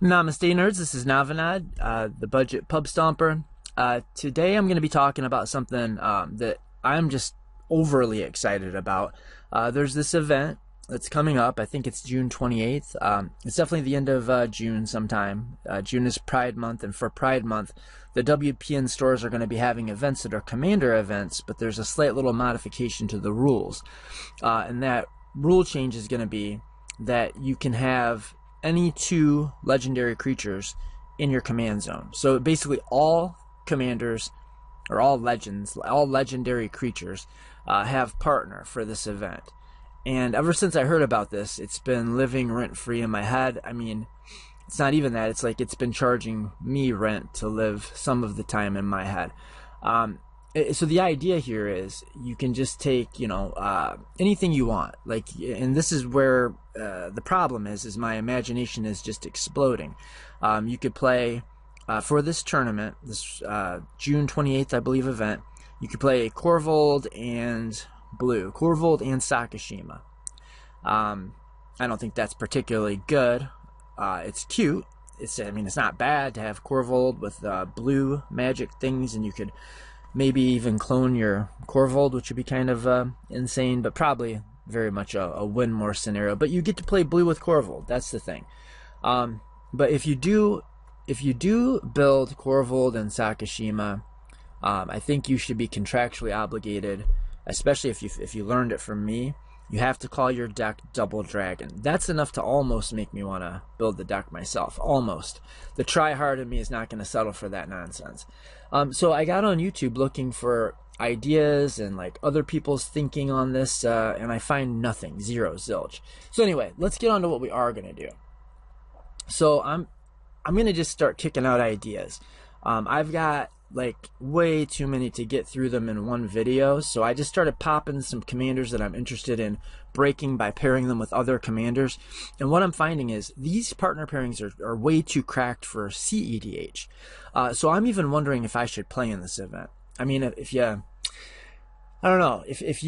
Namaste nerds, this is Navanad, the budget pub stomper. Today I'm going to be talking about something that I'm just overly excited about. There's this event that's coming up. I think it's June 28th. It's definitely the end of June sometime. June is Pride Month, and for Pride Month, the WPN stores are going to be having events that are commander events, but there's a slight little modification to the rules. And that rule change is going to be that you can have any two legendary creatures in your command zone. So basically all commanders, or all legends, all legendary creatures have partner for this event. And ever since I heard about this, it's been living rent-free in my head. I mean, it's not even that. It's like it's been charging me rent to live some of the time in my head. So the idea here is you can just take, anything you want. And this is where the problem is my imagination is just exploding. You could play, for this tournament, this June 28th, I believe, event, you could play Korvold and Blue, Korvold and Sakashima. I don't think that's particularly good. It's cute. It's not bad to have Korvold with blue magic things, and you could maybe even clone your Korvold, which would be kind of insane, but probably very much a win more scenario. But you get to play blue with Korvold. That's the thing. But if you do build Korvold and Sakashima, I think you should be contractually obligated, especially if you learned it from me. You have to call your deck Double Dragon. That's enough to almost make me want to build the deck myself. Almost. The try-hard in me is not going to settle for that nonsense. So I got on YouTube looking for ideas and like other people's thinking on this, and I find nothing. Zero, zilch. So anyway, let's get on to what we are going to do. So I'm going to just start kicking out ideas. I've got like way too many to get through them in one video, so I just started popping some commanders that I'm interested in breaking by pairing them with other commanders. And what I'm finding is these partner pairings are way too cracked for CEDH. So I'm even wondering if I should play in this event. I mean, if you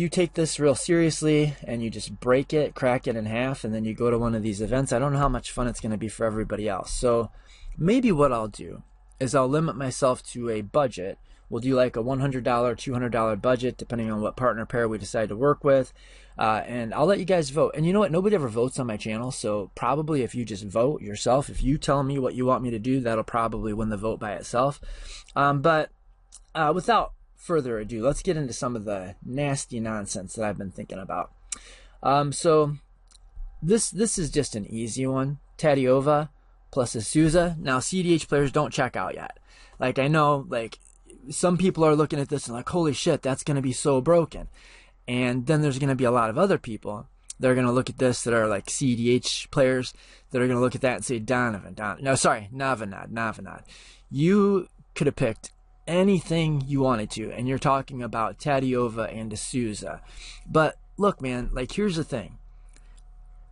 take this real seriously and you just break it, crack it in half, and then you go to one of these events, I don't know how much fun it's going to be for everybody else. So maybe what I'll do is I'll limit myself to a budget. We'll do like a $100, $200 budget, depending on what partner pair we decide to work with. And I'll let you guys vote. And you know what? Nobody ever votes on my channel, so probably if you just vote yourself, if you tell me what you want me to do, that'll probably win the vote by itself. But without further ado, let's get into some of the nasty nonsense that I've been thinking about. So this is just an easy one. Tatyova plus Azusa. Now, CDH players, don't check out yet. Like, I know, like, some people are looking at this and like, holy shit, that's going to be so broken. And then there's going to be a lot of other people that are going to look at this that are like CDH players that are going to look at that and say, Navanad. You could have picked anything you wanted to, and you're talking about Tatyova and Azusa. But look, man, like, here's the thing.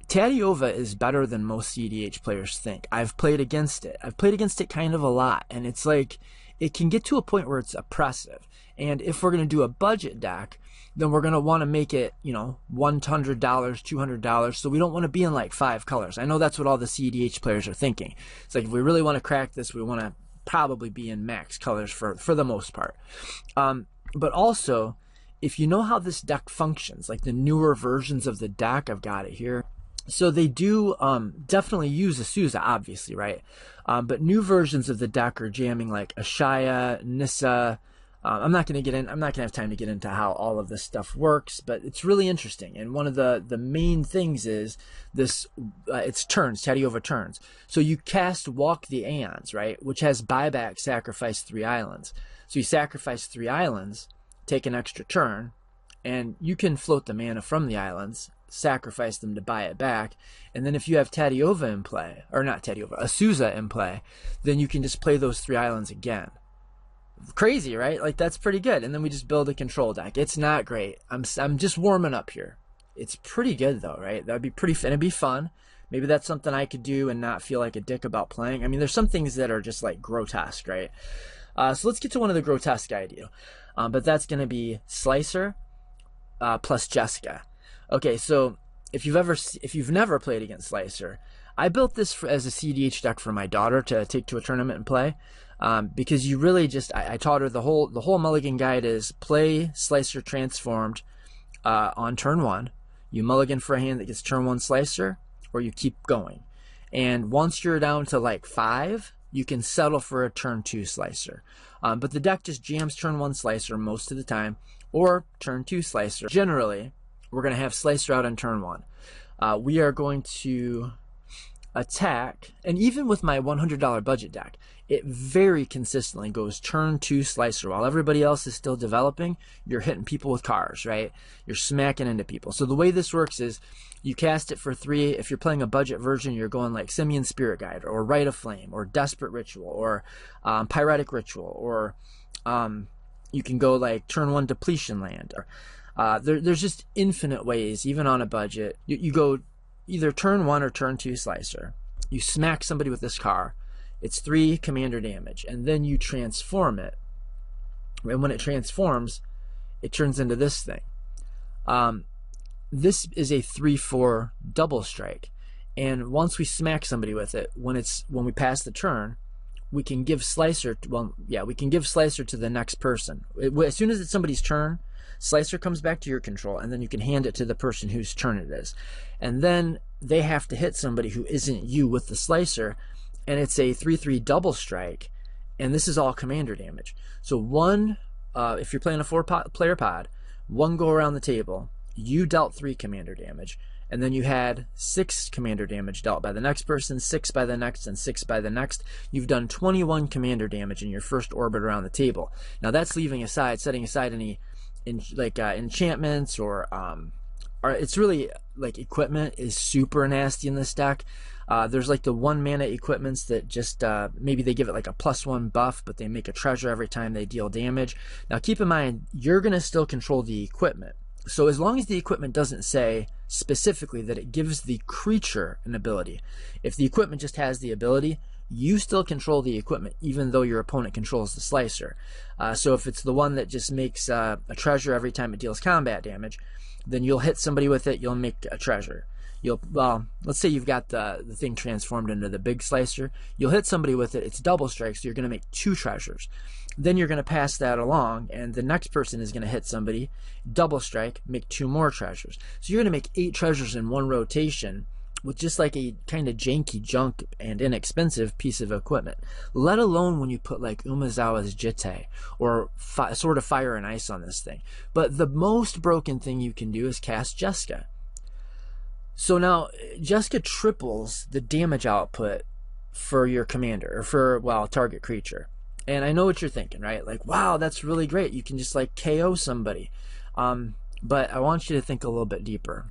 Tatyova is better than most CDH players think. I've played against it. I've played against it kind of a lot, and it's like, it can get to a point where it's oppressive. And if we're going to do a budget deck, then we're going to want to make it, $100, $200, so we don't want to be in like 5 colors. I know that's what all the CDH players are thinking. It's like, if we really want to crack this, we want to probably be in max colors for the most part. But also, if you know how this deck functions, like the newer versions of the deck, I've got it here. So they do definitely use Azusa, obviously, right? But new versions of the deck are jamming like Ashaya, Nissa. I'm not going to have time to get into how all of this stuff works, but it's really interesting. And one of the main things is this, it's turns, Tatyova turns. So you cast Walk the Aeons, right? Which has buyback, sacrifice 3 islands. So you sacrifice 3 islands, take an extra turn, and you can float the mana from the islands, sacrifice them to buy it back, and then if you have Tatyova in play, or not Tatyova, Azusa in play, then you can just play those 3 islands again. Crazy, right? Like, that's pretty good. And then we just build a control deck. It's not great. I'm just warming up here. It's pretty good though, right? That'd be pretty fun. It'd be fun. Maybe that's something I could do and not feel like a dick about playing. I mean, there's some things that are just like grotesque, right? So let's get to one of the grotesque ideas. But that's going to be Slicer plus Jeska. Okay, so if you've never played against Slicer, I built this as a CDH deck for my daughter to take to a tournament and play, because you really just, I taught her the whole mulligan guide is play Slicer Transformed on turn 1. You mulligan for a hand that gets turn 1 Slicer, or you keep going. And once you're down to like 5, you can settle for a turn 2 Slicer. But the deck just jams turn 1 Slicer most of the time, or turn 2 Slicer. Generally, we're going to have Slicer out on turn 1. We are going to attack, and even with my $100 budget deck, it very consistently goes turn 2 Slicer. While everybody else is still developing, you're hitting people with cars, right? You're smacking into people. So the way this works is you cast it for 3. If you're playing a budget version, you're going like Simian Spirit Guide, or Rite of Flame, or Desperate Ritual, or Pyretic Ritual, or you can go like turn 1 Depletion Land. There's just infinite ways, even on a budget. You go either turn 1 or turn 2 Slicer. You smack somebody with this car. It's 3 commander damage, and then you transform it. And when it transforms, it turns into this thing. This is a 3/4 double strike, and once we smack somebody with it, when we pass the turn, we can give Slicer. We can give Slicer to the next person. As soon as it's somebody's turn, Slicer comes back to your control, and then you can hand it to the person whose turn it is. And then they have to hit somebody who isn't you with the Slicer, and it's a 3/3 double strike, and this is all commander damage. So if you're playing a 4-player pod, 1 go around the table, you dealt 3 commander damage, and then you had 6 commander damage dealt by the next person, 6 by the next, and 6 by the next. You've done 21 commander damage in your first orbit around the table. Now that's setting aside any enchantments or it's really like equipment is super nasty in this deck. There's like the 1 mana equipments that just maybe they give it like a +1 buff, but they make a treasure every time they deal damage. Now keep in mind, you're going to still control the equipment. So as long as the equipment doesn't say specifically that it gives the creature an ability, if the equipment just has the ability, you still control the equipment, even though your opponent controls the Slicer. So if it's the one that just makes a treasure every time it deals combat damage, then you'll hit somebody with it, you'll make a treasure. Let's say you've got the thing transformed into the big Slicer. You'll hit somebody with it, it's double strike, so you're going to make 2 treasures. Then you're going to pass that along, and the next person is going to hit somebody, double strike, make 2 more treasures. So you're going to make 8 treasures in one rotation with just like a kind of janky junk and inexpensive piece of equipment. Let alone when you put like Umezawa's Jitte or Sword of Fire and Ice on this thing. But the most broken thing you can do is cast Jeska. So now Jeska triples the damage output for your commander, or for, target creature. And I know what you're thinking, right? Like, wow, that's really great. You can just like KO somebody. But I want you to think a little bit deeper.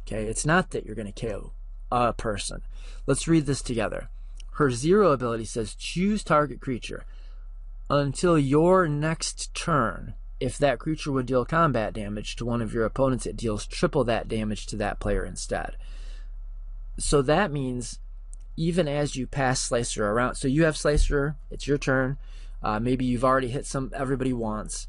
Okay, it's not that you're going to KO a person. Let's read this together. Her 0 ability says choose target creature. Until your next turn, if that creature would deal combat damage to one of your opponents, it deals triple that damage to that player instead. So that means even as you pass Slicer around, so you have Slicer, it's your turn, maybe you've already hit everybody once,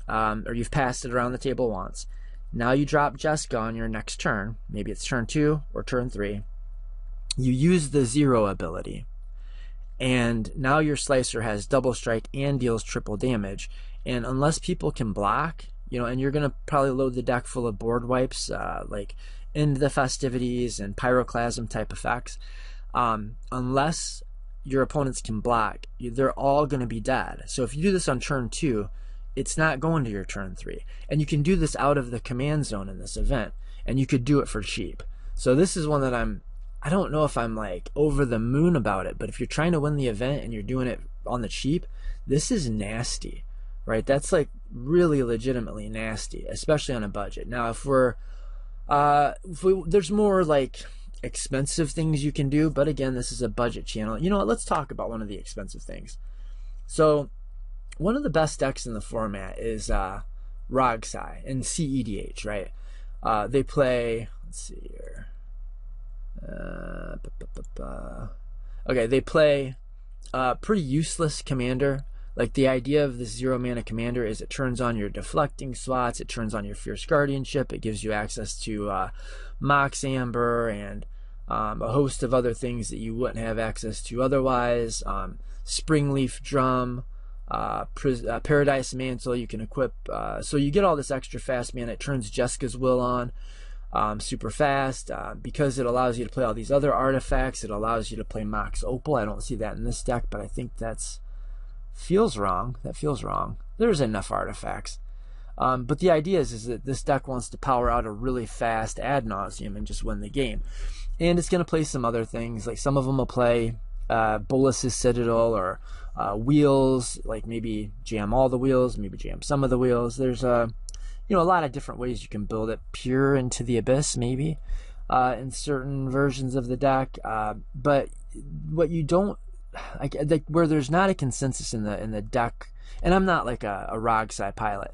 or you've passed it around the table once. Now you drop Jeska on your next turn, maybe it's turn 2 or turn 3. You use the 0 ability, and now your Slicer has double strike and deals triple damage. And unless people can block, and you're going to probably load the deck full of board wipes, like End the Festivities and Pyroclasm type effects, unless your opponents can block, they're all going to be dead. So if you do this on turn 2, it's not going to your turn 3. And you can do this out of the command zone in this event, and you could do it for cheap. So this is one that I don't know if I'm like over the moon about it, but if you're trying to win the event and you're doing it on the cheap, this is nasty, right? That's like really legitimately nasty, especially on a budget. Now, if there's more like expensive things you can do, but again, this is a budget channel. You know what? Let's talk about one of the expensive things. So one of the best decks in the format is Rogsai and CEDH, right? They play, let's see here. Okay, they play pretty useless commander. Like the idea of this 0 mana commander is it turns on your deflecting slots, it turns on your Fierce Guardianship, it gives you access to Mox Amber and a host of other things that you wouldn't have access to otherwise. Springleaf Drum, Paradise Mantle you can equip, so you get all this extra fast mana. It turns Jeska's Will on super fast, because it allows you to play all these other artifacts. It allows you to play Mox Opal. I don't see that in this deck, but I think that feels wrong. There's enough artifacts. But the idea is that this deck wants to power out a really fast ad nauseum and just win the game. And it's going to play some other things, like some of them will play Bolas's Citadel, or wheels, like maybe jam all the wheels, maybe jam some of the wheels. There's a lot of different ways you can build it. Pure Into the Abyss, maybe, in certain versions of the deck. But what you don't, like where there's not a consensus in the deck, and I'm not like a Rogsai pilot,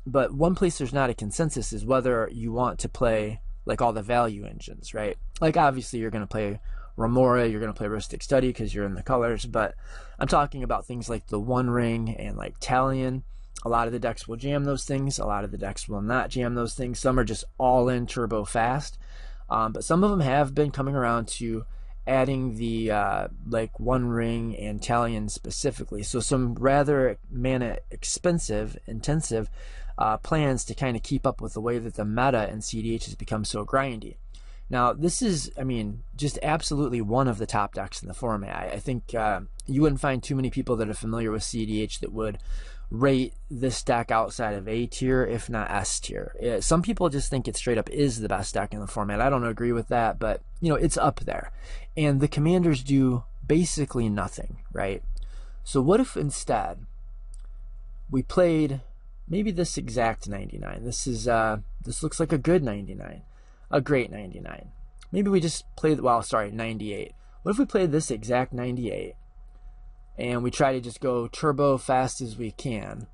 but one place there's not a consensus is whether you want to play like all the value engines, right? Like obviously you're going to play Remora, you're going to play Rustic Study because you're in the colors, but I'm talking about things like the One Ring and like Talion. A lot of the decks will jam those things, a lot of the decks will not jam those things. Some are just all in turbo fast, but some of them have been coming around to adding the like One Ring and Talion specifically, so some rather mana intensive plans to kind of keep up with the way that the meta in CDH has become so grindy. Now this is, I mean, just absolutely one of the top decks in the format. I think you wouldn't find too many people that are familiar with CDH that would rate this deck outside of A tier, if not S tier. Some people just think it straight up is the best deck in the format. I don't agree with that, but it's up there. And the commanders do basically nothing, right? So what if instead we played maybe this exact 99? This looks like a good 99, a great 99. Maybe we just played, 98. What if we played this exact 98 and we try to just go turbo fast as we can,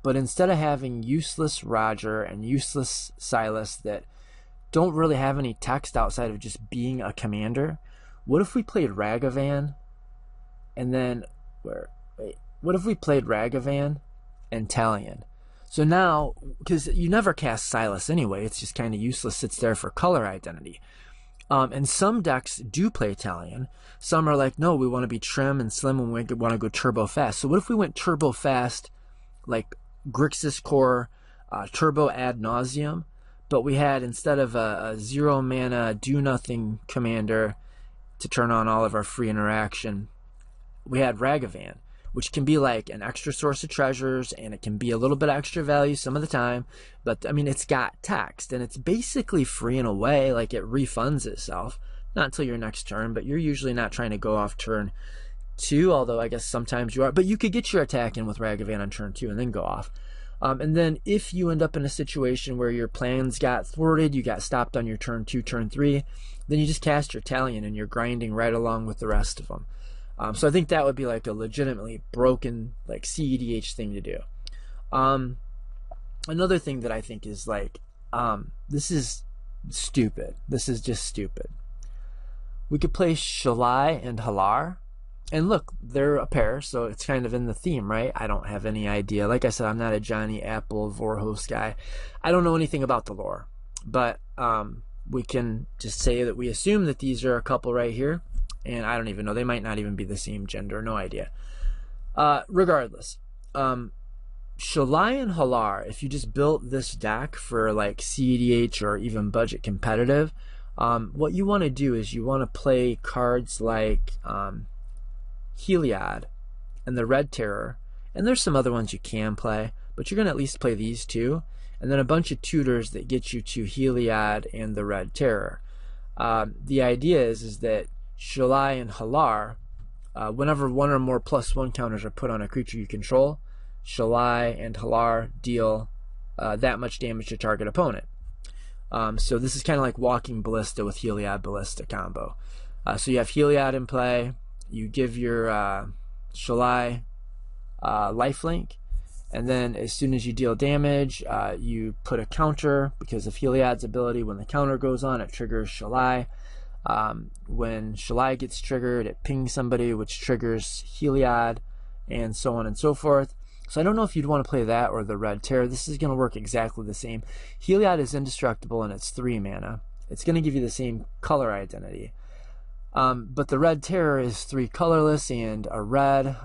but instead of having useless Roger and useless Silas that don't really have any text outside of just being a commander, what if we played Ragavan and then what if we played Ragavan and Talion? So now, because you never cast Silas anyway, it's just kind of useless, sits there for color identity. And some decks do play Talion. Some are like, no, we want to be trim and slim and we want to go turbo fast. So what if we went turbo fast, like Grixis Core, turbo ad nauseum, but we had, instead of a 0 mana do nothing commander to turn on all of our free interaction, we had Ragavan, which can be like an extra source of treasures, and it can be a little bit extra value some of the time, but I mean, it's got text and it's basically free in a way. Like it refunds itself, not until your next turn, but you're usually not trying to go off turn 2, although I guess sometimes you are, but you could get your attack in with Ragavan on turn 2 and then go off. And then if you end up in a situation where your plans got thwarted, you got stopped on your turn 2, turn 3, then you just cast your Talion and you're grinding right along with the rest of them. So I think that would be like a legitimately broken like CEDH thing to do. Another thing that I think is like, this is stupid. This is just stupid. We could play Shalai and Halar. And look, they're a pair, so it's kind of in the theme, right? I don't have any idea. Like I said, I'm not a Johnny Apple Vorhos guy. I don't know anything about the lore. But we can just say that we assume that these are a couple right here. And I don't even know. They might not even be the same gender. No idea. Regardless. Shalai and Halar, if you just built this deck for like CEDH or even budget competitive, what you want to do is you want to play cards like Heliod and the Red Terror, and there's some other ones you can play, but you're going to at least play these two, and then a bunch of tutors that get you to Heliod and the Red Terror. The idea is that Shalai and Halar, whenever one or more +1 counters are put on a creature you control, Shalai and Halar deal that much damage to target opponent. So this is kind of like Walking Ballista with Heliod Ballista combo. So you have Heliod in play, you give your Shalai lifelink, and then as soon as you deal damage, you put a counter, because of Heliod's ability, when the counter goes on, it triggers Shalai. When Shalai gets triggered, it pings somebody, which triggers Heliod, and so on and so forth. So I don't know if you'd want to play that or the Red Terror. This is going to work exactly the same. Heliod is indestructible and it's 3 mana. it's going to give you the same color identity. But the red terror is 3 colorless and a red.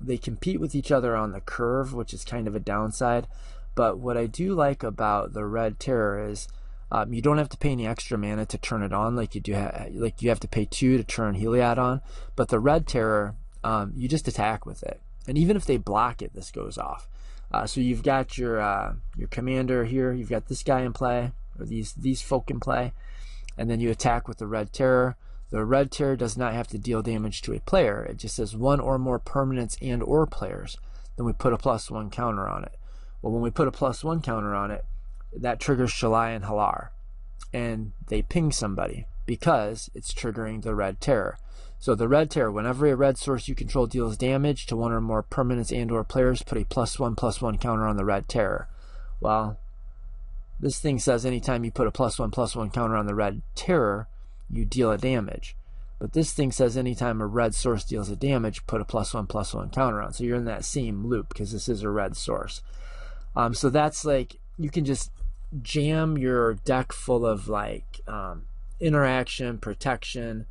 They compete with each other on the curve, which is kind of a downside. But what I do like about the red terror is you don't have to pay any extra mana to turn it on, like you do. Like you have to pay 2 to turn Heliod on. But the red terror, you just attack with it, and even if they block it, this goes off. So you've got your commander here. You've got this guy in play, or these folk in play, and then you attack with the red terror. The red terror does not have to deal damage to a player. It just says 1 or more permanents and or players. Then we put a +1 counter on it. Well, when we put a +1 counter on it, that triggers Shalai and Halar, and they ping somebody because it's triggering the red terror. So the red terror, whenever a red source you control deals damage to 1 or more permanents and or players, put a +1/+1 counter on the red terror. Well, this thing says anytime you put a +1/+1 counter on the red terror, you deal a damage. But this thing says anytime a red source deals a damage, put a +1/+1 counter on. So you're in that same loop because this is a red source. So that's like, you can just jam your deck full of like interaction, protection,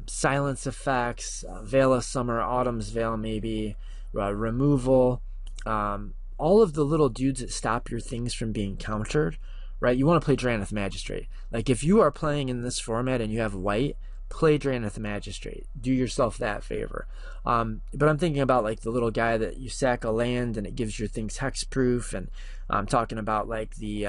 silence effects, Veil of Summer, Autumn's Veil maybe, removal, all of the little dudes that stop your things from being countered, right? You want to play Drannith Magistrate. Like if you are playing in this format and you have white, play Drannith Magistrate. Do yourself that favor. But I'm thinking about like the little guy that you sack a land and it gives your things hexproof, and I'm talking about like the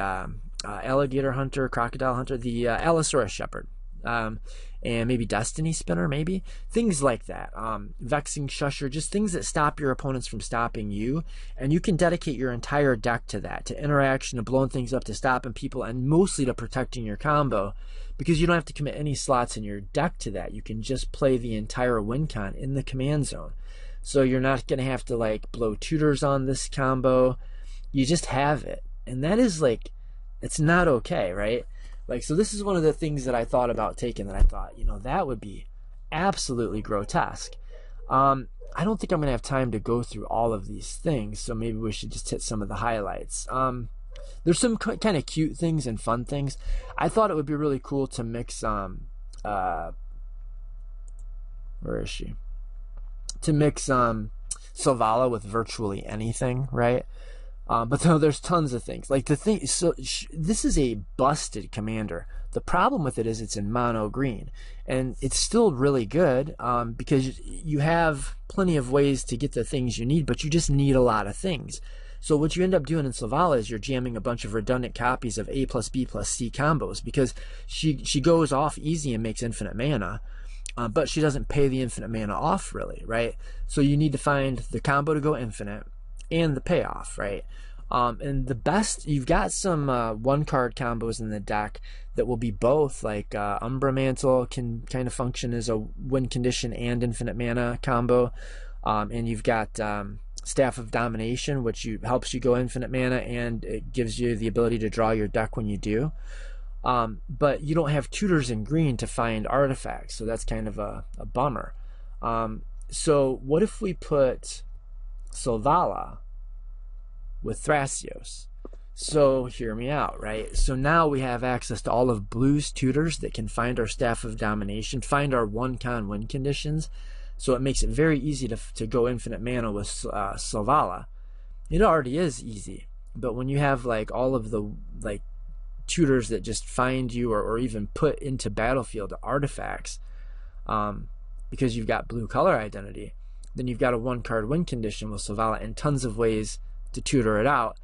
alligator hunter, crocodile hunter, the Allosaurus shepherd, and maybe Destiny Spinner, maybe things like that. Vexing Shusher, just things that stop your opponents from stopping you, and you can dedicate your entire deck to that, to interaction, to blowing things up, to stopping people, and mostly to protecting your combo, because you don't have to commit any slots in your deck to that. You can just play the entire win con in the command zone, so you're not going to have to like blow tutors on this combo. You just have it, and that is like, it's not okay, right? Like, so this is one of the things that I thought about taking, that I thought, you know, that would be absolutely grotesque. I don't think I'm going to have time to go through all of these things, so maybe we should just hit some of the highlights. There's some kind of cute things and fun things. I thought it would be really cool to mix, where is she? To mix Selvala with virtually anything, right? But though there's tons of things. Like the thing, so this is a busted commander. The problem with it is it's in mono green, and it's still really good because you have plenty of ways to get the things you need, but you just need a lot of things. So what you end up doing in Selvala is you're jamming a bunch of redundant copies of A plus B plus C combos, because she goes off easy and makes infinite mana, but she doesn't pay the infinite mana off really, right? So you need to find the combo to go infinite and the payoff, right? And the best, you've got some 1-card combos in the deck that will be both, like Umbra Mantle can kind of function as a win condition and infinite mana combo, and you've got Staff of Domination, which helps you go infinite mana, and it gives you the ability to draw your deck when you do. But you don't have tutors in green to find artifacts, so that's kind of a bummer. So what if we put Selvala with Thrasios? So hear me out, right? So now we have access to all of Blue's tutors that can find our Staff of Domination, find our 1-con win conditions. So it makes it very easy to go infinite mana with Selvala. It already is easy, but when you have like all of the like tutors that just find you or even put into battlefield artifacts, because you've got blue color identity, then you've got a 1-card win condition with Selvala and tons of ways to tutor it out.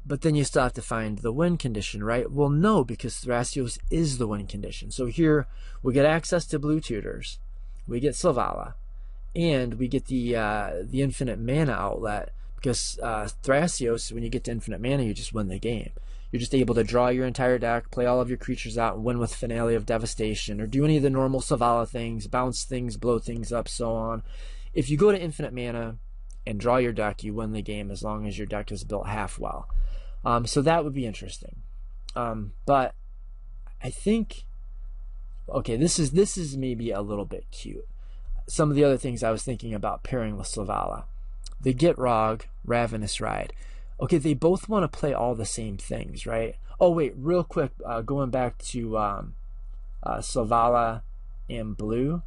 But then you still have to find the win condition, right? Well, no, because Thrasios is the win condition. So here we get access to blue tutors, we get Selvala, and we get the infinite mana outlet, because Thrasios, when you get to infinite mana, you just win the game. You're just able to draw your entire deck, play all of your creatures out, and win with Finale of Devastation, or do any of the normal Selvala things, bounce things, blow things up, so on. If you go to infinite mana and draw your deck, you win the game as long as your deck is built half well. So that would be interesting. But I think, okay, this is maybe a little bit cute. Some of the other things I was thinking about pairing with Selvala: the Gitrog Ravenous Ride. Okay, they both want to play all the same things, right? Oh, wait, real quick, going back to Selvala and Blue.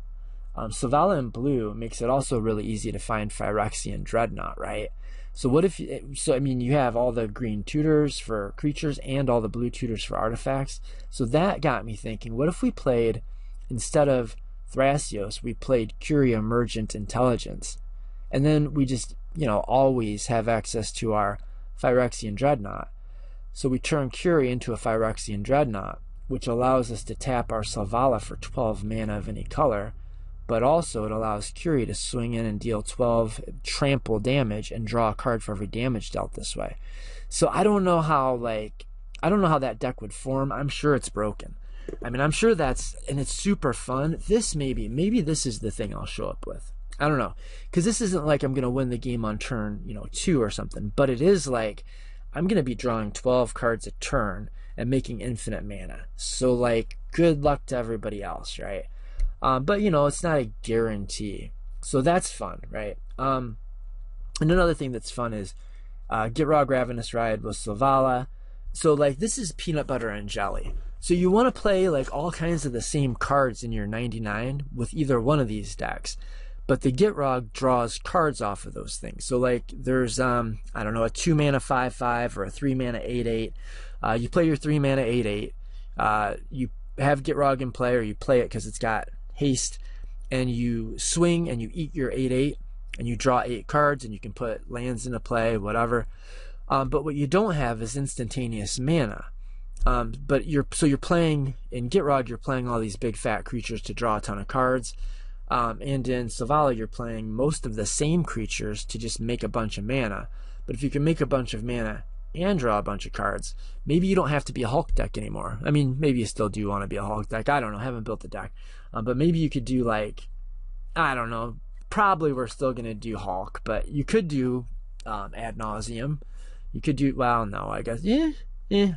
Selvala and Blue makes it also really easy to find Phyrexian Dreadnought, right? So what if, I mean, you have all the green tutors for creatures and all the blue tutors for artifacts. So that got me thinking, what if we played, instead of Thrasios, we played Curia Emergent Intelligence. And then we just, always have access to our Phyrexian Dreadnought. So we turn Curia into a Phyrexian Dreadnought, which allows us to tap our Selvala for 12 mana of any color, but also it allows Curia to swing in and deal 12 trample damage and draw a card for every damage dealt this way. So I don't know how that deck would form. I'm sure it's broken. I mean, I'm sure and it's super fun. Maybe this is the thing I'll show up with. I don't know, because this isn't like I'm going to win the game on turn, 2 or something, but it is like I'm going to be drawing 12 cards a turn and making infinite mana. So, good luck to everybody else, right? But, it's not a guarantee. So that's fun, right? And another thing that's fun is Gitrog Ravenous Ride with Selvala. So, this is peanut butter and jelly. So you want to play, all kinds of the same cards in your 99 with either one of these decks. But the Gitrog draws cards off of those things. So, there's, I don't know, a 2-mana 5/5 or a 3-mana 8/8. You play your 3-mana 8/8. You have Gitrog in play, or you play it because it's got haste, and you swing and you eat your 8/8, and you draw 8 cards, and you can put lands into play, whatever. But what you don't have is instantaneous mana. But you're playing in Gitrog, you're playing all these big fat creatures to draw a ton of cards. And in Selvala, you're playing most of the same creatures to just make a bunch of mana. But if you can make a bunch of mana and draw a bunch of cards, maybe you don't have to be a Hulk deck anymore. I mean, maybe you still do want to be a Hulk deck. I don't know. I haven't built the deck. But maybe you could do I don't know. Probably we're still going to do Hulk, but you could do Ad Nauseam. You could do, well, no, I guess. Yeah,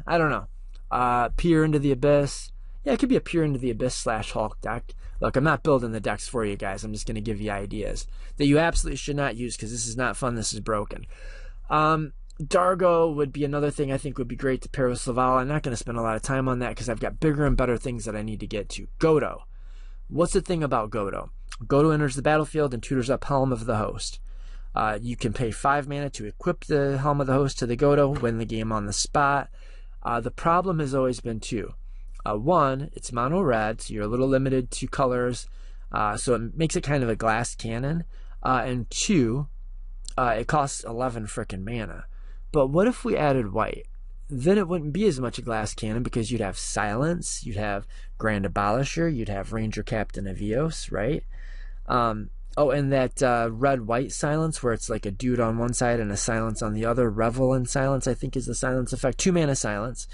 I don't know. Peer into the Abyss. Yeah, it could be a Peer into the Abyss / Hulk deck. Look, I'm not building the decks for you guys. I'm just going to give you ideas that you absolutely should not use, because this is not fun. This is broken. Dargo would be another thing I think would be great to pair with Selvala. I'm not going to spend a lot of time on that because I've got bigger and better things that I need to get to. Godu. What's the thing about Godu? Godu enters the battlefield and tutors up Helm of the Host. You can pay 5 mana to equip the Helm of the Host to the Godu, win the game on the spot. The problem has always been 2. 1, it's mono red, so you're a little limited to colors, so it makes it kind of a glass cannon. And 2, it costs 11 frickin' mana. But what if we added white? Then it wouldn't be as much a glass cannon, because you'd have Silence, you'd have Grand Abolisher, you'd have Ranger Captain of Eos, right? And that red-white Silence, where it's like a dude on one side and a Silence on the other. Revel in Silence, I think, is the Silence effect. 2 mana Silence.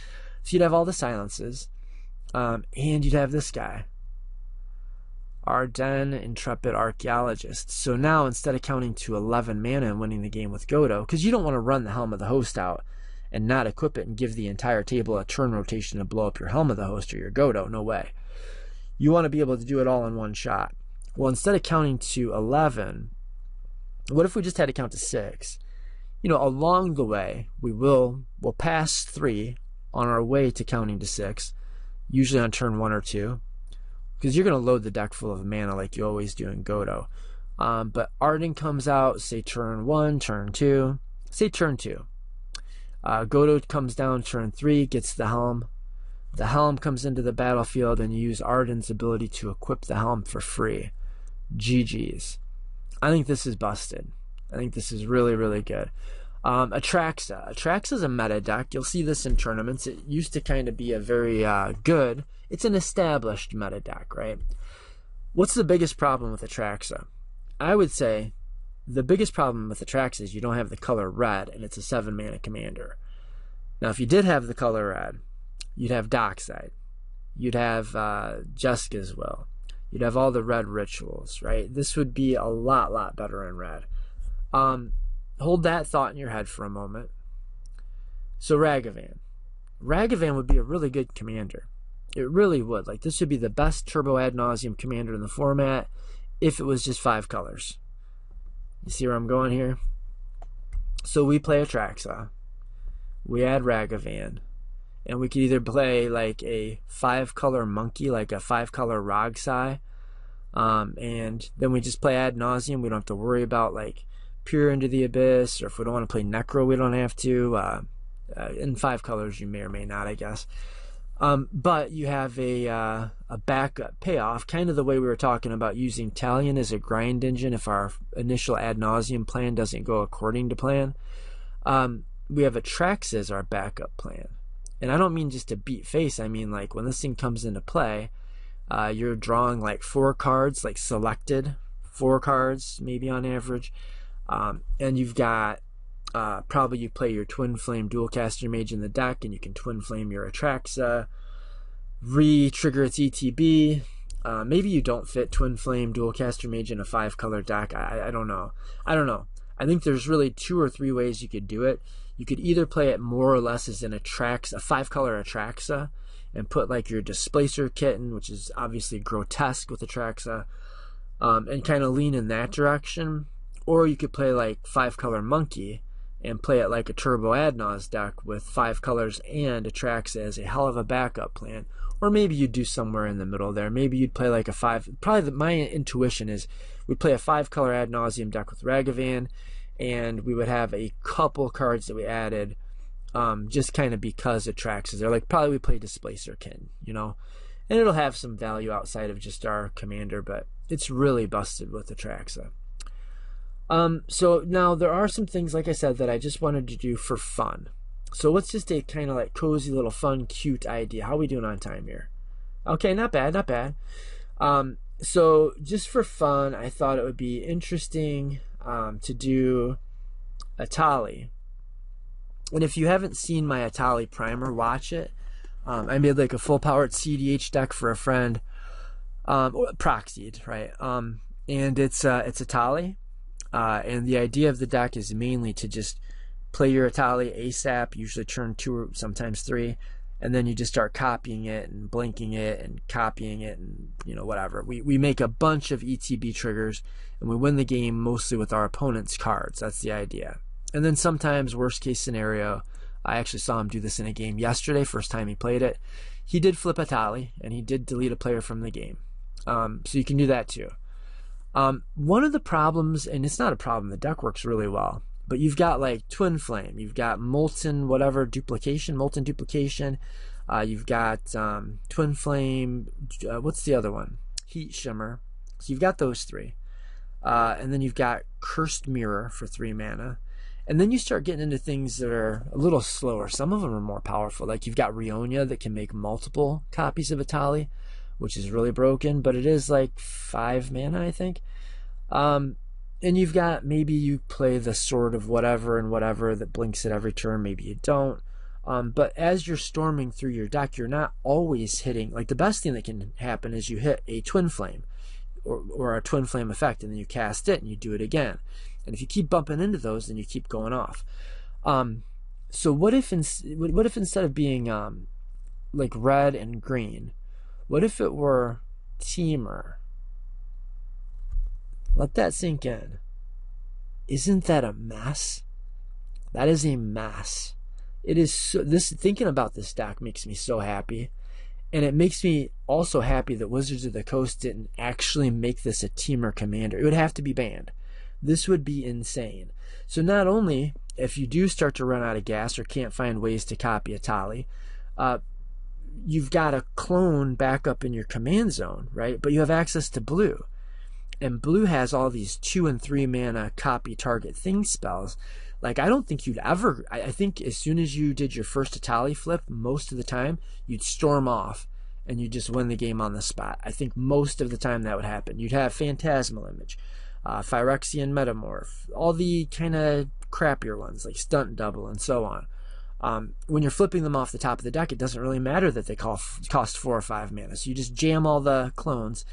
So you'd have all the Silences. And you'd have this guy, Ardenn, Intrepid Archaeologist. So now, instead of counting to 11 mana and winning the game with Godu, because you don't want to run the Helm of the Host out and not equip it and give the entire table a turn rotation to blow up your Helm of the Host or your Godu. No way. You want to be able to do it all in one shot. Well, instead of counting to 11, what if we just had to count to 6? Along the way, we'll pass 3 on our way to counting to 6. Usually on turn 1 or 2, because you're going to load the deck full of mana like you always do in Godu. But Ardenn comes out, say turn 1, turn 2, say turn 2. Godu comes down turn 3, gets the Helm. The Helm comes into the battlefield, and you use Ardenn's ability to equip the Helm for free. GG's. I think this is busted. I think this is really, really good. Atraxa. Atraxa's a meta deck. You'll see this in tournaments. It used to kind of be a very good, it's an established meta deck, right? What's the biggest problem with Atraxa? I would say the biggest problem with Atraxa is you don't have the color red, and it's a 7-mana commander. Now, if you did have the color red, you'd have Dockside. You'd have Jeska's Will. You'd have all the red rituals, right? This would be a lot better in red. Hold that thought in your head for a moment. So Ragavan. Ragavan would be a really good commander. It really would. This would be the best turbo ad nauseum commander in the format if it was just 5 colors. You see where I'm going here? So we play Atraxa. we add Ragavan, and we could either play like a 5-color monkey, like a 5-color Rogsai, and then we just play ad nauseum. We don't have to worry about like Peer into the Abyss, or if we don't want to play Necro, we don't have to. In 5 colors, you may or may not, I guess. But you have a backup payoff, kind of the way we were talking about using Talion as a grind engine if our initial ad nauseum plan doesn't go according to plan. We have Atraxa as our backup plan. And I don't mean just to beat face. I mean like when this thing comes into play, you're drawing like 4 cards, like selected 4 cards, maybe on average. And you've got probably you play your Twin Flame Dualcaster Mage in the deck, and you can Twin Flame your Atraxa, re-trigger its ETB. Maybe you don't fit Twin Flame Dualcaster Mage in a 5-color deck. I don't know. I think there's really 2 or 3 ways you could do it. You could either play it more or less as an Atraxa, a 5-color Atraxa, and put like your Displacer Kitten, which is obviously grotesque with Atraxa, and kind of lean in that direction. Or you could play like 5-color Monkey and play it like a Turbo Adnos deck with 5 colors and Atraxa as a hell of a backup plan. Or maybe you'd do somewhere in the middle there. Maybe you'd play like a 5. Probably my intuition is we'd play a 5-color Ad Nauseam deck with Ragavan, and we would have a couple cards that we added just kind of because Atraxas there. Like probably we play Displacer Kin, you know? And it'll have some value outside of just our commander, but it's really busted with Atraxa. So now there are some things, like I said, that I just wanted to do for fun. So what's just a kind of like cozy little fun, cute idea? How are we doing on time here? Okay, not bad, not bad. So just for fun, I thought it would be interesting to do Atali. And if you haven't seen my Atali primer, watch it. I made like a full-powered CDH deck for a friend, proxied, right? And it's Atali. And the idea of the deck is mainly to just play your Atali ASAP, usually turn 2 or sometimes 3, and then you just start copying it and blinking it and copying it and, you know, whatever. We make a bunch of ETB triggers, and we win the game mostly with our opponent's cards. That's the idea. And then sometimes, worst case scenario, I actually saw him do this in a game yesterday, first time he played it. He did flip Atali, and he did delete a player from the game. So you can do that too. One of the problems, and it's not a problem, the deck works really well, but you've got like Twin Flame, you've got Molten Molten Duplication, you've got Twin Flame, what's the other one? Heat Shimmer. So you've got those 3. And then you've got Cursed Mirror for 3 mana. And then you start getting into things that are a little slower. Some of them are more powerful. Like you've got Rionia that can make multiple copies of Atali, which is really broken, but it is like 5 mana, I think. And you've got, maybe you play the Sword of whatever and whatever that blinks at every turn, maybe you don't. But as you're storming through your deck, you're not always hitting, like the best thing that can happen is you hit a Twin Flame or a Twin Flame effect, and then you cast it and you do it again. And if you keep bumping into those, then you keep going off. So what if instead of being like red and green, what if it were Teamer? Let that sink in. Isn't that a mess? That is a mess. It is so, thinking about this deck makes me so happy. And it makes me also happy that Wizards of the Coast didn't actually make this a Teamer commander. It would have to be banned. This would be insane. So not only, if you do start to run out of gas or can't find ways to copy Atali, you've got a clone back up in your command zone, right? But you have access to blue. And blue has all these 2 and 3 mana copy target thing spells. Like, I don't think you'd ever, I think as soon as you did your first Atali flip, most of the time, you'd storm off and you'd just win the game on the spot. I think most of the time that would happen. You'd have Phantasmal Image, Phyrexian Metamorph, all the kind of crappier ones like Stunt Double and so on. When you're flipping them off the top of the deck, it doesn't really matter that they cost 4 or 5 mana. So you just jam all the clones.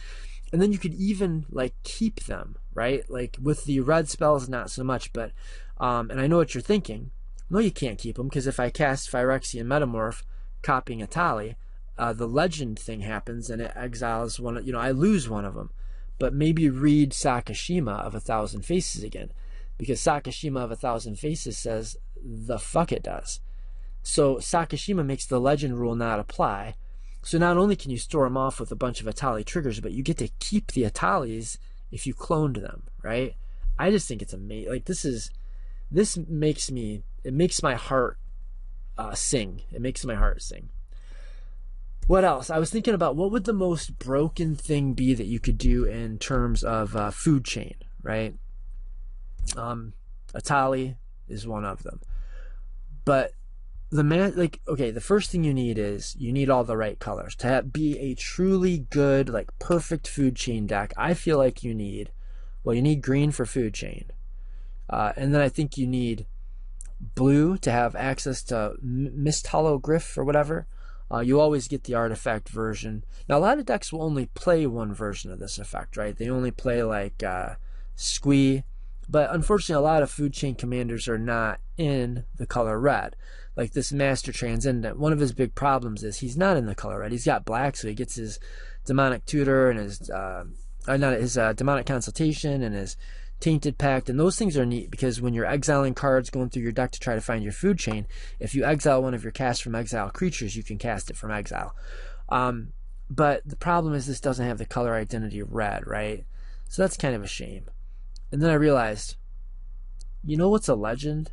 And then you could even like keep them, right? Like with the red spells, not so much, but and I know what you're thinking. No, you can't keep them, because if I cast Phyrexian Metamorph, copying Atali, the legend thing happens and it exiles one. You know, I lose one of them. But maybe read Sakashima of 1,000 Faces again, because Sakashima of 1,000 Faces says the fuck it does. So Sakashima makes the legend rule not apply. So not only can you store them off with a bunch of Atali triggers, but you get to keep the Atalis if you cloned them, right? I just think it's amazing. Like this makes my heart sing. It makes my heart sing. What else? I was thinking about what would the most broken thing be that you could do in terms of food chain, right? Atali is one of them. But the first thing you need all the right colors. To be a truly good, like perfect food chain deck, I feel like you need green for food chain. And then I think you need blue to have access to Mist Hologlyph or whatever. You always get the artifact version. Now, a lot of decks will only play one version of this effect, right? They only play like Squee. But unfortunately, a lot of food chain commanders are not in the color red. Like this Master Transcendent, one of his big problems is he's not in the color red. He's got black, so he gets his Demonic Tutor and his Demonic Consultation and his Tainted Pact, and those things are neat because when you're exiling cards going through your deck to try to find your food chain, if you exile one of your cast from exile creatures, you can cast it from exile. But the problem is this doesn't have the color identity red, right? So that's kind of a shame. And then I realized, you know what's a legend?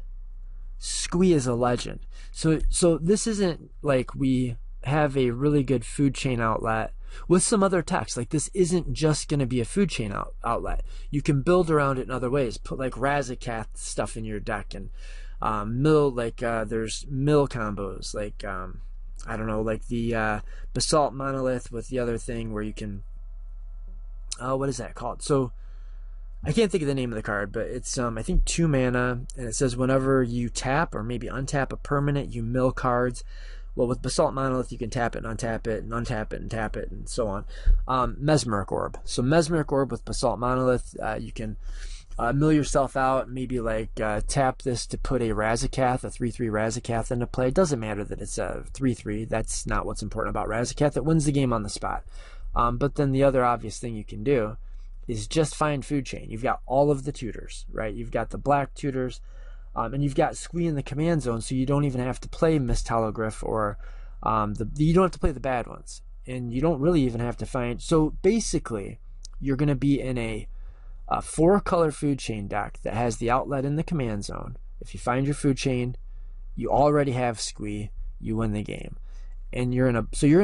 Squee is a legend. So this isn't like we have a really good food chain outlet with some other text. Like this isn't just going to be a food chain outlet. You can build around it in other ways. Put like Razakath stuff in your deck and there's mill combos like I don't know, like the Basalt Monolith with the other thing where you can what is that called? So I can't think of the name of the card, but it's I think 2 mana, and it says whenever you tap or maybe untap a permanent, you mill cards. Well, with Basalt Monolith, you can tap it and untap it and untap it and tap it and so on. Mesmeric Orb. So Mesmeric Orb with Basalt Monolith, you can mill yourself out, maybe like tap this to put a Razakath, a 3/3 Razakath into play. It doesn't matter that it's a 3/3. That's not what's important about Razakath. It wins the game on the spot. But then the other obvious thing you can do is just find food chain. You've got all of the tutors, right? You've got the black tutors, and you've got Squee in the command zone, so you don't even have to play Mist Hologlyph or you don't have to play the bad ones, and you don't really even have to find. So basically, you're going to be in a 4-color food chain deck that has the outlet in the command zone. If you find your food chain, you already have Squee. You win the game, and you're in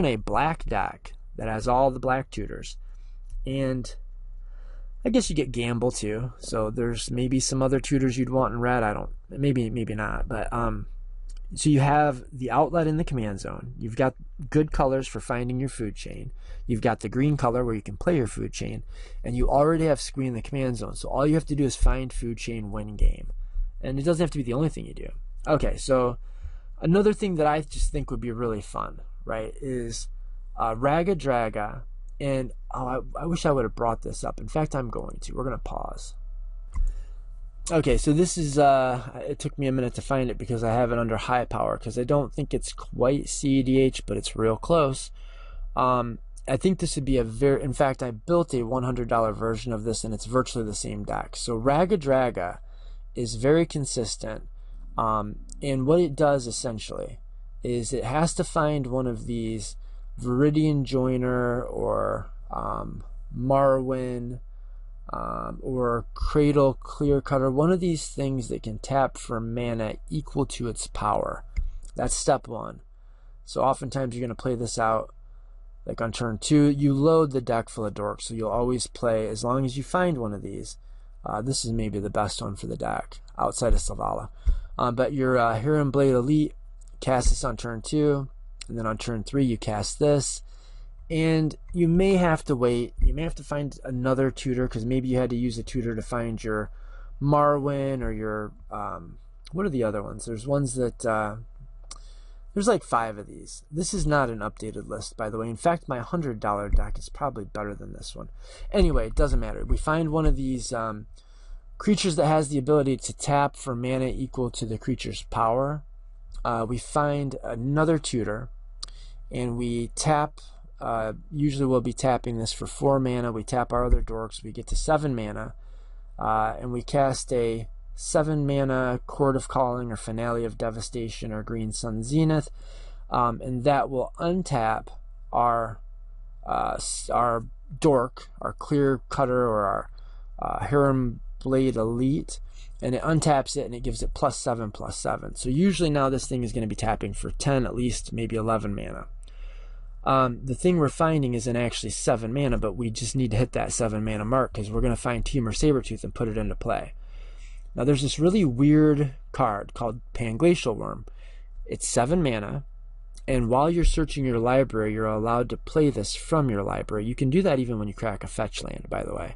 a black deck that has all the black tutors, and I guess you get Gamble too. So there's maybe some other tutors you'd want in red. Maybe not. But so you have the outlet in the command zone. You've got good colors for finding your food chain. You've got the green color where you can play your food chain, and you already have Squee in the command zone. So all you have to do is find food chain, win game, and it doesn't have to be the only thing you do. Okay, so another thing that I just think would be really fun, right, is Raga Draga. And I wish I would have brought this up. In fact, I'm going to. We're going to pause. Okay, so this is, it took me a minute to find it because I have it under high power because I don't think it's quite CEDH, but it's real close. I think this would be in fact, I built a $100 version of this and it's virtually the same deck. So Raga Draga is very consistent. And what it does essentially is it has to find one of these Viridian Joiner or Marwyn or Cradle Clear Cutter, one of these things that can tap for mana equal to its power. That's step 1. So oftentimes you're going to play this out like on turn 2. You load the deck full of dorks, so you'll always play as long as you find one of these. This is maybe the best one for the deck outside of Selvala. But your Huron Blade Elite, cast this on turn 2. And then on turn 3 you cast this, and you may have to wait. You may have to find another tutor because maybe you had to use a tutor to find your Marwyn or your what are the other ones? There's ones that there's like 5 of these. This is not an updated list, by the way. In fact, my $100 deck is probably better than this one. Anyway, it doesn't matter. We find one of these creatures that has the ability to tap for mana equal to the creature's power. We find another tutor, and we tap. Usually we'll be tapping this for 4 mana. We tap our other dorks. We get to 7 mana, and we cast a 7 mana Chord of Calling or Finale of Devastation or Green Sun Zenith, and that will untap our dork, our Clear Cutter, or our Harem Blade Elite, and it untaps it and it gives it +7/+7. So usually now this thing is going to be tapping for 10, at least maybe 11 mana. The thing we're finding isn't actually 7 mana, but we just need to hit that 7 mana mark because we're going to find Temur Sabertooth and put it into play. Now there's this really weird card called Panglacial Worm. It's 7 mana, and while you're searching your library, you're allowed to play this from your library. You can do that even when you crack a fetch land, by the way.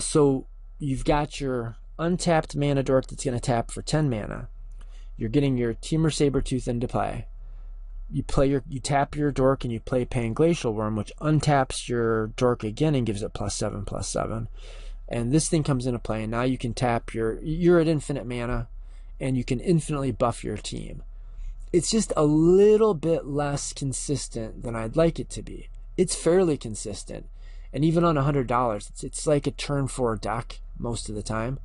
So you've got your untapped mana dork that's going to tap for 10 mana. You're getting your Temur Sabertooth into play. You tap your dork and you play Panglacial Worm, which untaps your dork again and gives it +7/+7. And this thing comes into play, and now you can tap you're at infinite mana, and you can infinitely buff your team. It's just a little bit less consistent than I'd like it to be. It's fairly consistent, and even on $100, it's like a turn 4 deck most of the time.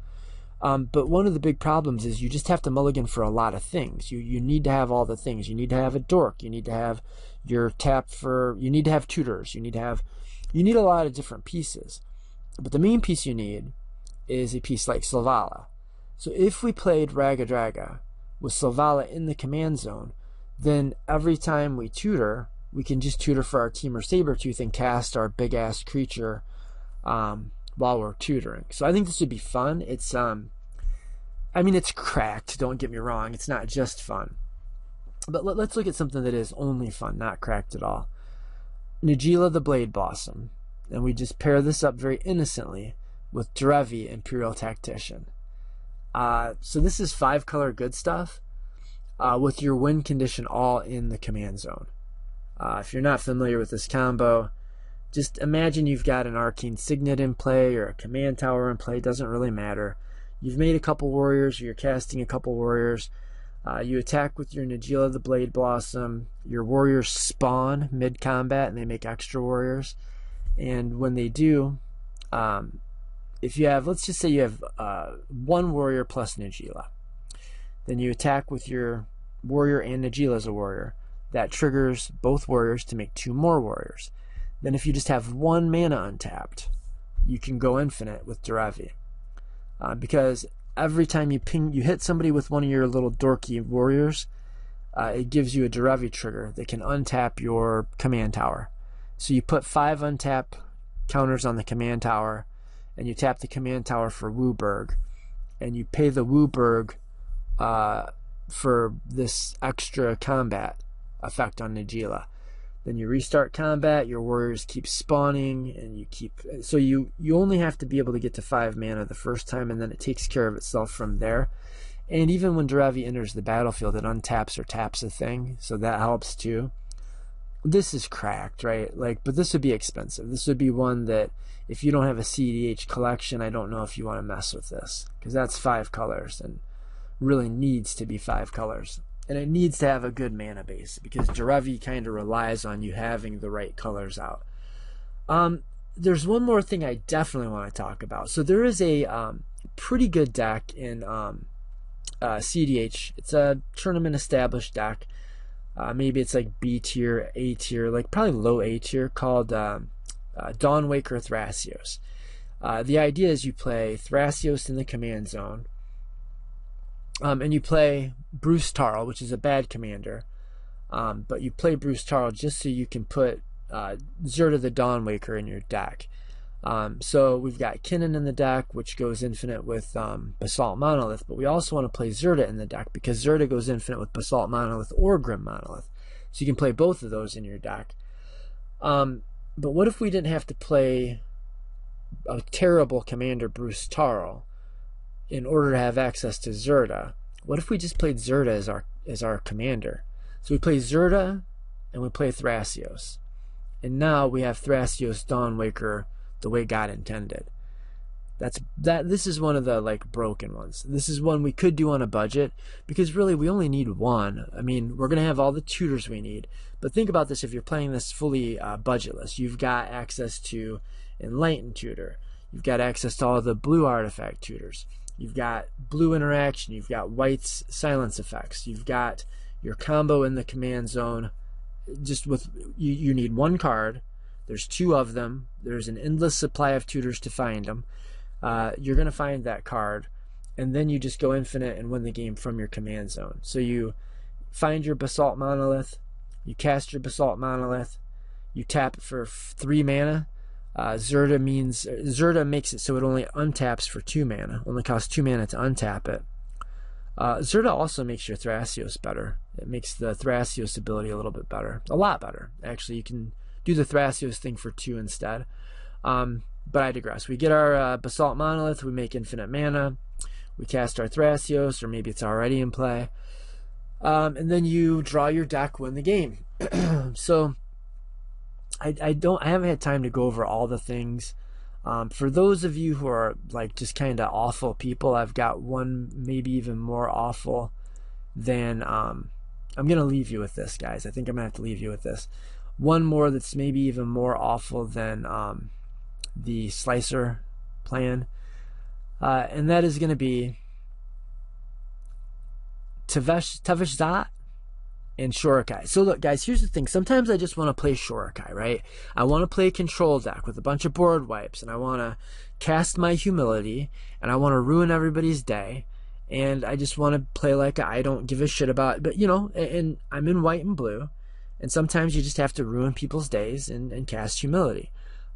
But one of the big problems is you just have to mulligan for a lot of things. You need to have all the things. You need to have a dork. You need to have your you need to have tutors. You need a lot of different pieces. But the main piece you need is a piece like Selvala. So if we played Ragadraga with Selvala in the command zone, then every time we tutor, we can just tutor for our Temur Sabertooth and cast our big-ass creature while we're tutoring. So I think this would be fun. It's it's cracked, don't get me wrong. It's not just fun. But let's look at something that is only fun, not cracked at all. Najeela the Blade Blossom. And we just pair this up very innocently with Derevi, Imperial Tactician. So this is 5-color good stuff with your win condition all in the command zone. If you're not familiar with this combo, just imagine you've got an Arcane Signet in play or a Command Tower in play. It doesn't really matter. You've made a couple warriors, or you're casting a couple warriors. You attack with your Najeela the Blade Blossom. Your warriors spawn mid-combat and they make extra warriors. And when they do, if you have, let's just say you have 1 warrior plus Najeela, then you attack with your warrior and Najeela as a warrior. That triggers both warriors to make 2 more warriors. Then if you just have 1 mana untapped, you can go infinite with Derevi. Because every time you hit somebody with one of your little dorky warriors, it gives you a Derevi trigger that can untap your command tower. So you put 5 untap counters on the command tower, and you tap the command tower for Wooburg, and you pay the Wooburg for this extra combat effect on Najeela. Then you restart combat, your warriors keep spawning, and so you only have to be able to get to 5 mana the first time, and then it takes care of itself from there. And even when Derevi enters the battlefield, it untaps or taps a thing, so that helps too. This is cracked, right? But this would be expensive. This would be one that if you don't have a CDH collection, I don't know if you want to mess with this, because that's 5 colors and really needs to be 5 colors. And it needs to have a good mana base, because Derevi kind of relies on you having the right colors out. There's one more thing I definitely want to talk about. So there is a pretty good deck in CDH. It's a tournament established deck. Maybe it's like B tier, A tier, like probably low A tier, called Dawnwaker Thrasios. The idea is you play Thrasios in the command zone, and you play Bruce Tarl, which is a bad commander, but you play Bruce Tarl just so you can put Zirda the Dawnwaker in your deck. So we've got Kinnan in the deck, which goes infinite with Basalt Monolith, but we also want to play Zirda in the deck because Zirda goes infinite with Basalt Monolith or Grim Monolith. So you can play both of those in your deck. But what if we didn't have to play a terrible commander Bruce Tarl in order to have access to Zirda? What if we just played Zirda as our commander? So we play Zirda and we play Thrasios. And now we have Thrasios Dawnwaker the way God intended. This is one of the broken ones. This is one we could do on a budget, because really we only need one. I mean, we're gonna have all the tutors we need, but think about this: if you're playing this fully budgetless, you've got access to Enlightened Tutor, you've got access to all the blue artifact tutors, you've got blue interaction, you've got white's silence effects, you've got your combo in the command zone. Just with you need one card. There's 2 of them. There's an endless supply of tutors to find them. You're going to find that card, and then you just go infinite and win the game from your command zone. So you find your Basalt Monolith, you cast your Basalt Monolith, you tap it for 3 mana. Zirda makes it so it only untaps for 2 mana. Only costs 2 mana to untap it. Zirda also makes your Thrasios better. It makes the Thrasios ability a little bit better. A lot better. Actually, you can do the Thrasios thing for 2 instead. But I digress. We get our Basalt Monolith, we make infinite mana, we cast our Thrasios, or maybe it's already in play. And then you draw your deck, win the game. So I haven't had time to go over all the things. For those of you who are like just kind of awful people, I've got one maybe even more awful than I'm gonna leave you with this, guys. I think I'm gonna have to leave you with this. One more that's maybe even more awful than the Slicer plan, and that is gonna be Tavishzat and Shorakai. So look, guys, here's the thing. Sometimes I just want to play Shorakai, right? I want to play a control deck with a bunch of board wipes, and I want to cast my Humility, and I want to ruin everybody's day, and I just want to play like I don't give a shit about, but you know, and I'm in white and blue, and sometimes you just have to ruin people's days and cast Humility.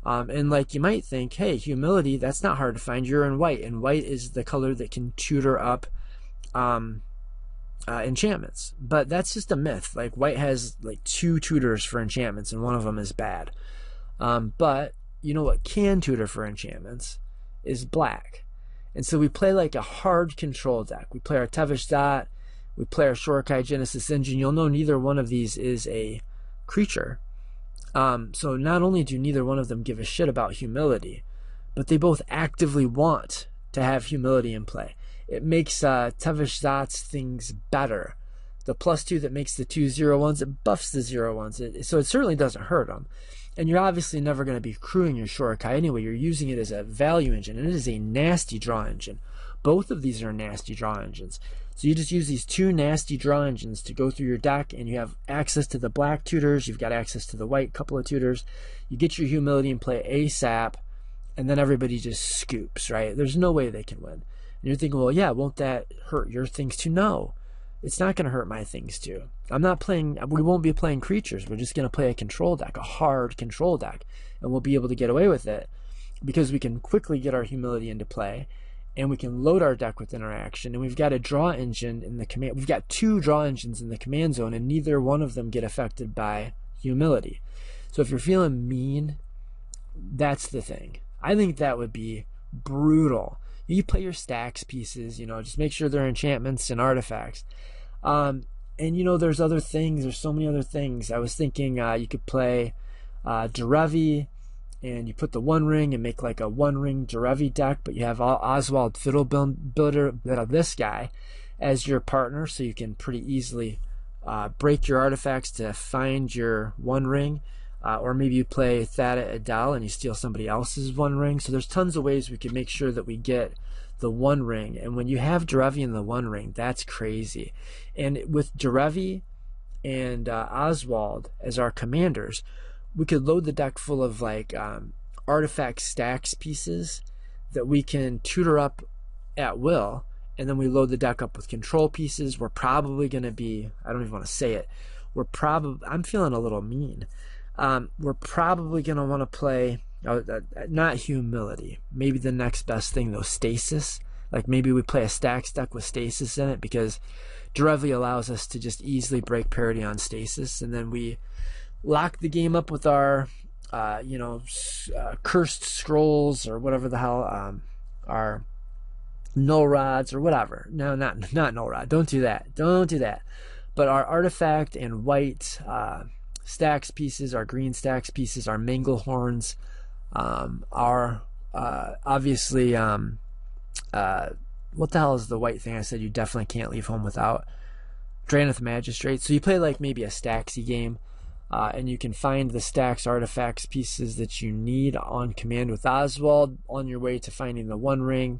And like you might think, hey, Humility, that's not hard to find. You're in white, and white is the color that can tutor up enchantments, but that's just a myth. Like white has like 2 tutors for enchantments, and one of them is bad. But you know what can tutor for enchantments is black, and so we play like a hard control deck. We play our Tavishzat, we play our Shorakai Genesis Engine. You'll know neither one of these is a creature. So not only do neither one of them give a shit about Humility, but they both actively want to have Humility in play. It makes Tavishzat's things better. The +2 that makes the 2 0/1s, it buffs the 0/1s. So it certainly doesn't hurt them. And you're obviously never going to be crewing your Shorakai anyway. You're using it as a value engine, and it is a nasty draw engine. Both of these are nasty draw engines. So you just use these 2 nasty draw engines to go through your deck, and you have access to the black tutors, you've got access to the white couple of tutors. You get your Humility and play ASAP, and then everybody just scoops, right? There's no way they can win. And you're thinking, well, yeah, won't that hurt your things too? No, it's not going to hurt my things too. We won't be playing creatures. We're just going to play a control deck, a hard control deck, and we'll be able to get away with it because we can quickly get our Humility into play, and we can load our deck with interaction, and we've got a draw engine in the command. We've got 2 draw engines in the command zone, and neither one of them get affected by Humility. So if you're feeling mean, that's the thing. I think that would be brutal. You play your Stax pieces, you know, just make sure they're enchantments and artifacts. And, you know, there's other things. There's so many other things. I was thinking you could play Derevi, and you put the One Ring and make like a 1-ring Derevi deck, but you have Oswald Fiddle Builder, this guy, as your partner, so you can pretty easily break your artifacts to find your 1 ring. Or maybe you play Thada Adal and you steal somebody else's 1 ring. So there's tons of ways we can make sure that we get the 1 ring. And when you have Derevi in the 1 ring, that's crazy. And with Derevi and Oswald as our commanders, we could load the deck full of like artifact Stax pieces that we can tutor up at will. And then we load the deck up with control pieces. We're probably going to be, I don't even want to say it, I'm feeling a little mean. We're probably going to want to play, not Humility, maybe the next best thing though, Stasis. Like maybe we play a Stax deck with Stasis in it, because Derevi allows us to just easily break parity on Stasis, and then we lock the game up with our, Cursed Scrolls or whatever the hell, our Null Rods or whatever. No, not Null Rod. Don't do that. But our Artifact and white Stax pieces, our green Stax pieces, our Manglehorns, our obviously what the hell is the white thing I said you definitely can't leave home without? Drannith Magistrate. So you play like maybe a Staxy game, and you can find the Stax artifacts pieces that you need on command with Oswald on your way to finding the 1 ring.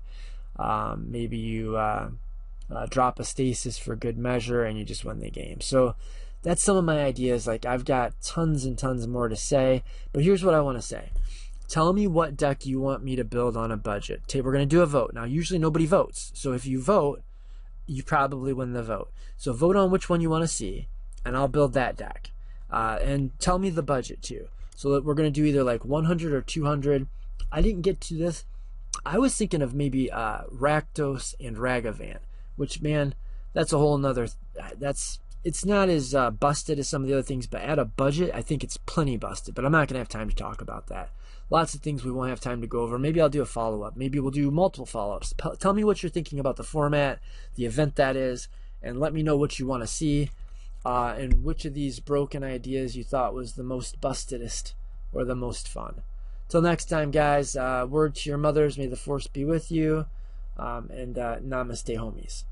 Maybe you drop a stasis for good measure and you just win the game. So that's some of my ideas. Like, I've got tons and tons more to say, but here's what I want to say. Tell me what deck you want me to build on a budget. We're going to do a vote. Now, usually nobody votes. So if you vote, you probably win the vote. So vote on which one you want to see, and I'll build that deck. And tell me the budget too. So that we're going to do either like 100 or 200. I didn't get to this. I was thinking of maybe Rakdos and Ragavan, which, man, that's a whole nother... It's not as busted as some of the other things, but at a budget, I think it's plenty busted. But I'm not going to have time to talk about that. Lots of things we won't have time to go over. Maybe I'll do a follow-up. Maybe we'll do multiple follow-ups. Tell me what you're thinking about the format, the event that is, and let me know what you want to see, and which of these broken ideas you thought was the most bustedest or the most fun. Till next time, guys, word to your mothers, may the force be with you, and namaste, homies.